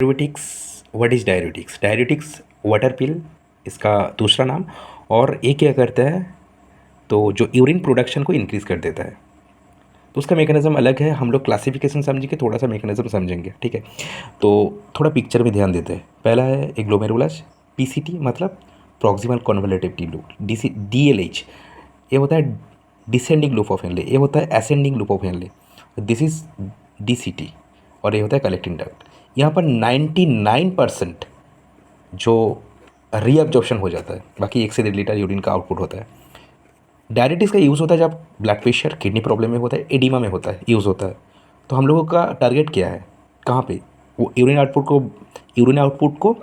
Diuretics, what is diuretics? Diuretics water pill इसका दूसरा नाम। और ये क्या करता है, तो जो यूरिन प्रोडक्शन को इंक्रीज़ कर देता है। तो उसका मैकेनिज्म अलग है, हम लोग क्लासिफिकेशन समझेंगे, थोड़ा सा मैकेनिज्म समझेंगे, ठीक है। तो थोड़ा पिक्चर में ध्यान देते हैं। पहला है एक ग्लोमेरुलस, पीसीटी मतलब प्रॉक्सिमल कन्वोल्यूटिव ट्यूब, डीएलएच ये होता है डिसेंडिंग लूप ऑफ हेनले, ये होता है ascending loop of Henle, this is DCT, और ये होता है कलेक्टिंग डक्ट। यहाँ पर 99% जो रीअब्जॉर्प्शन हो जाता है, बाकी 1 से 1.5 लीटर यूरिन का आउटपुट होता है। डायरेटिक्स का यूज़ होता है जब ब्लड प्रेशर, किडनी प्रॉब्लम में होता है, एडिमा में होता है, यूज़ होता है। तो हम लोगों का टारगेट क्या है, कहाँ पे वो यूरिन आउटपुट को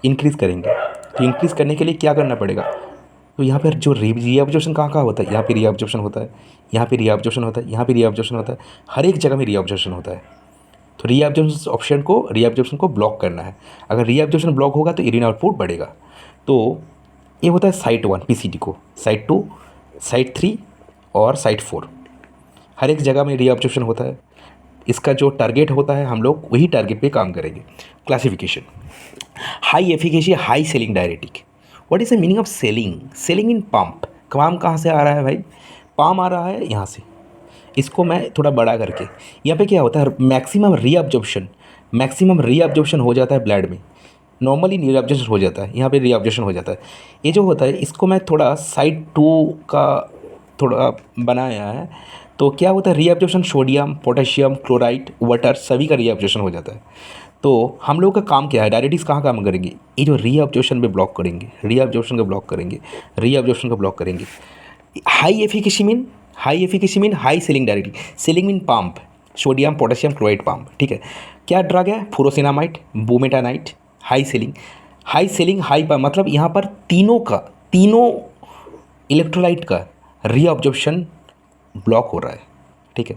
इंक्रीज़ करेंगे। तो इंक्रीज़ करने के लिए क्या करना पड़ेगा, तो यहाँ पर जो रीअब्जॉर्प्शन कहाँ होता है, यहाँ पे रीअब्जॉर्प्शन होता है, यहाँ पे रीअब्जॉर्प्शन होता है, यहाँ पे रीअब्जॉर्प्शन होता है, हर एक जगह में रीअब्जॉर्प्शन होता है। तो रीअब्जॉर्प्शन को ब्लॉक करना है। अगर रीअब्जॉर्प्शन ब्लॉक होगा तो यूरिन आउटपुट बढ़ेगा। तो ये होता है साइट 1 पीसीटी को, साइट 2, साइट 3 और साइट 4, हर एक जगह में रीअब्जॉर्प्शन होता है। इसका जो टारगेट होता है हम लोग वही टारगेट पे काम करेंगे। Classification, high efficacy high selling diuretic. What is the meaning of selling? Selling in pump, काम कहाँ से आ रहा है भाई, पाम आ रहा है यहाँ से। इसको मैं थोड़ा बड़ा करके, यहाँ पे क्या होता है, मैक्सिमम रीअब्जॉर्प्शन हो जाता है ब्लड में। नॉर्मली रीअब्जॉर्प्शन हो जाता है, यहाँ पे रीअब्जॉर्प्शन हो जाता है। ये जो होता है इसको मैं थोड़ा साइड 2 का थोड़ा बनाया है। तो क्या होता है, reabsorption sodium, potassium, chloride, water सभी का रीअब्जॉर्प्शन हो जाता है। तो हम लोगों का काम क्या है, डायरेटिक्स कहाँ काम करेंगे, ये जो रीअब्जॉर्प्शन पे ब्लॉक करेंगे, रीअब्जॉर्प्शन को ब्लॉक करेंगे, रीअब्जॉर्प्शन को ब्लॉक करेंगे। High efficacy mean high selling diuretic, selling mean pump, sodium, potassium, chloride pump, ठीक है। क्या ड्रग है, फुरोसिनामाइड, बुमेटानाइट, हाई सेलिंग हाई पंप, मतलब यहाँ पर तीनों इलेक्ट्रोलाइट का रीअब्जॉर्प्शन ब्लॉक हो रहा है, ठीक है।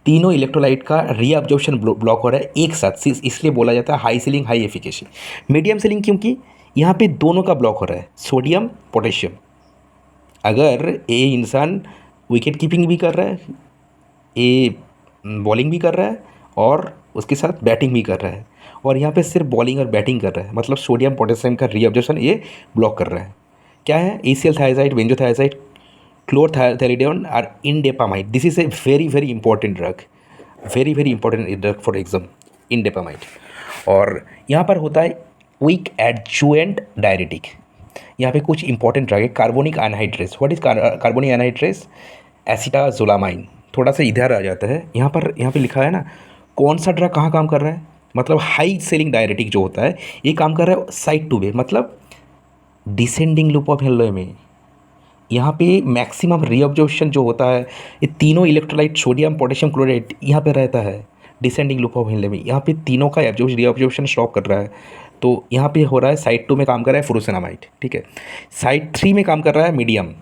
तीनों इलेक्ट्रोलाइट का रीअब्जॉर्प्शन ब्लॉक हो रहा है एक साथ, इसलिए बोला जाता है high selling high efficacy. Medium selling क्योंकि यहाँ पे दोनों का ब्लॉक हो रहा है, सोडियम पोटेशियम। अगर ये इंसान विकेट कीपिंग भी कर रहा है, ये बॉलिंग भी कर रहा है और उसके साथ बैटिंग भी कर रहा है, और यहाँ पे सिर्फ बॉलिंग और बैटिंग कर रहा है, मतलब सोडियम पोटेशियम का रीअब्जॉर्प्शन ये ब्लॉक कर रहा है। क्या है, एसीएल थायराइड, बेंजोथायराइड, क्लोरथैलिडोन और indapamide. This is a very important drug for exam, indapamide. और यहाँ पर होता है क्विक एडजुवेंट डायरेटिक। यहाँ पे कुछ इंपॉर्टेंट ड्रग है, carbonic anhydrase. What is carbonic anhydrase? Acetazolamide. थोड़ा सा इधर आ जाता है, यहाँ पे लिखा है ना कौन सा ड्रग कहाँ काम कर रहा है, मतलब हाई सेलिंग डायरेटिक जो होता है ये काम कर रहा है साइट 2 पे, मतलब डिसेंडिंग लूप ऑफ हेनले में। यहाँ पे मैक्सिमम रीअब्जॉर्प्शन जो होता है, ये तीनों इलेक्ट्रोलाइट सोडियम पोटेशियम क्लोराइड यहाँ पे रहता है डिसेंडिंग लूप ऑफ हेनले में। यहाँ पे तीनों का रीअब्जॉर्प्शन स्टॉप कर रहा है। तो यहाँ पे हो रहा है साइट 2 में काम कर रहा है फुरोसिनामाइड, ठीक है। साइट 3 में काम कर रहा है मीडियम,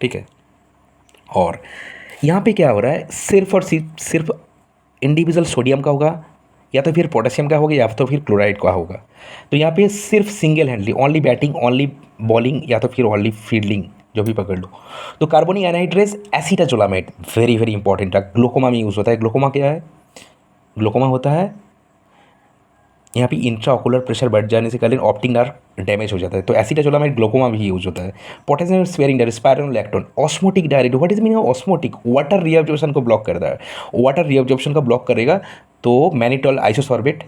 ठीक है। और यहाँ पे क्या हो रहा है, सिर्फ और सिर्फ इंडिविजुअल सोडियम का होगा, या तो फिर पोटेशियम का होगा, या तो फिर क्लोराइड का होगा। तो यहाँ पे सिर्फ single हैंडली, only batting, only bowling, या तो फिर ओनली फील्डिंग, जो भी पकड़ लो। तो carbonic anhydrase acetazolamide very important है, ग्लूकोमा में यूज़ होता है। ग्लूकोमा क्या है, ग्लूकोमा होता है यहाँ पे इंट्राओकुलर प्रेशर बढ़ जाने से कारण ऑप्टिक नर्व डैमेज हो जाता है, तो एसिटाजोलामाइड ग्लूकोमा भी यूज होता है। Potassium sparing diuretic, spironolactone, osmotic diuretic. What is meaning of osmotic? Water reabsorption को ब्लॉक करता है, वाटर रीअब्जॉर्प्शन का ब्लॉक करेगा। तो मैनिटोल आइसोसॉर्बेट।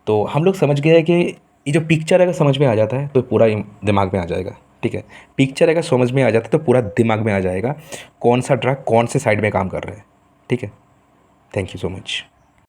तो हम लोग समझ गए कि ये जो पिक्चर अगर समझ में आ जाता है तो पूरा दिमाग में आ जाएगा, ठीक है। पिक्चर अगर समझ में आ जाता है तो पूरा दिमाग में आ जाएगा कौन सा ड्रग कौन से साइड में काम कर रहा है, ठीक है। Thank you so much.